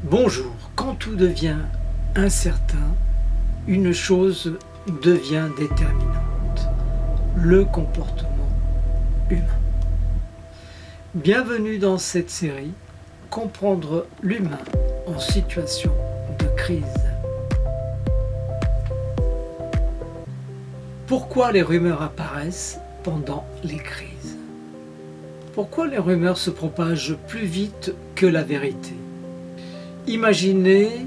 Bonjour, quand tout devient incertain, une chose devient déterminante, le comportement humain. Bienvenue dans cette série, comprendre l'humain en situation de crise. Pourquoi les rumeurs apparaissent pendant les crises? Pourquoi les rumeurs se propagent plus vite que la vérité? Imaginez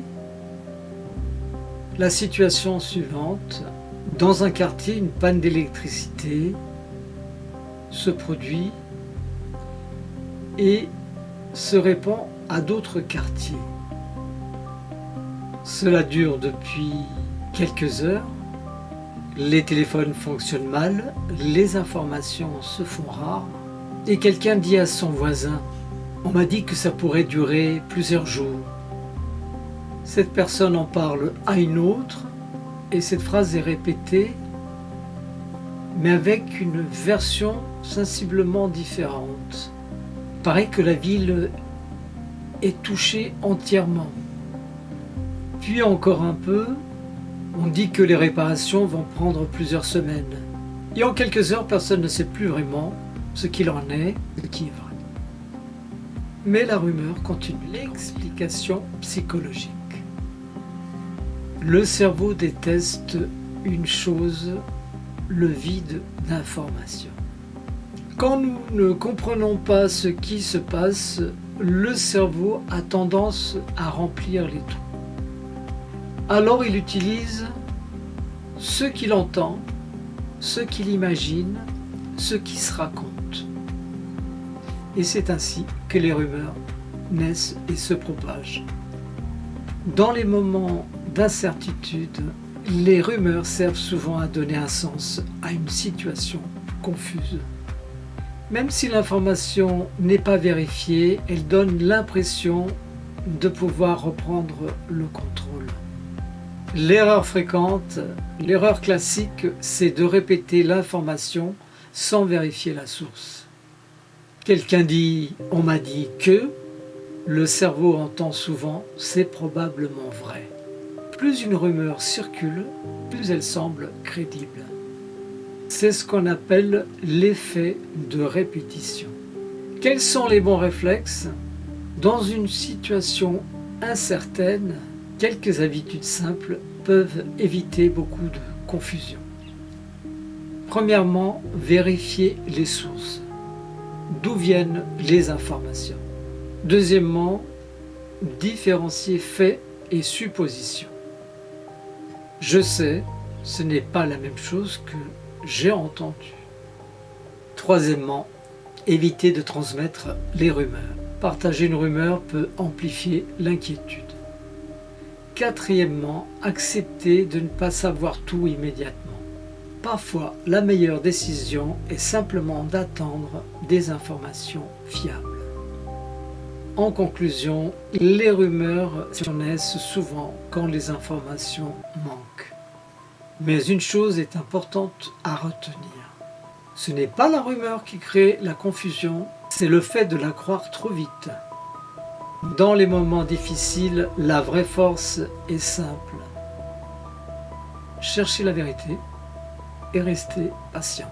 la situation suivante. Dans un quartier, une panne d'électricité se produit et se répand à d'autres quartiers. Cela dure depuis quelques heures. Les téléphones fonctionnent mal, les informations se font rares et quelqu'un dit à son voisin « On m'a dit que ça pourrait durer plusieurs jours ». Cette personne en parle à une autre et cette phrase est répétée, mais avec une version sensiblement différente. Il paraît que la ville est touchée entièrement. Puis encore un peu, on dit que les réparations vont prendre plusieurs semaines. Et en quelques heures, personne ne sait plus vraiment ce qu'il en est, ce qui est vrai. Mais la rumeur continue. L'explication psychologique. Le cerveau déteste une chose, le vide d'information. Quand nous ne comprenons pas ce qui se passe, le cerveau a tendance à remplir les trous. Alors il utilise ce qu'il entend, ce qu'il imagine, ce qui se raconte. Et c'est ainsi que les rumeurs naissent et se propagent. Dans les moments d'incertitude, les rumeurs servent souvent à donner un sens à une situation confuse. Même si l'information n'est pas vérifiée, elle donne l'impression de pouvoir reprendre le contrôle. L'erreur fréquente, l'erreur classique, c'est de répéter l'information sans vérifier la source. Quelqu'un dit « on m'a dit que », le cerveau entend souvent « c'est probablement vrai ». Plus une rumeur circule, plus elle semble crédible. C'est ce qu'on appelle l'effet de répétition. Quels sont les bons réflexes? Dans une situation incertaine, quelques habitudes simples peuvent éviter beaucoup de confusion. Premièrement, vérifier les sources. D'où viennent les informations? Deuxièmement, différencier faits et suppositions. Je sais, ce n'est pas la même chose que j'ai entendu. Troisièmement, éviter de transmettre les rumeurs. Partager une rumeur peut amplifier l'inquiétude. Quatrièmement, accepter de ne pas savoir tout immédiatement. Parfois, la meilleure décision est simplement d'attendre des informations fiables. En conclusion, les rumeurs naissent souvent quand les informations manquent. Mais une chose est importante à retenir. Ce n'est pas la rumeur qui crée la confusion, c'est le fait de la croire trop vite. Dans les moments difficiles, la vraie force est simple. Cherchez la vérité et restez patient.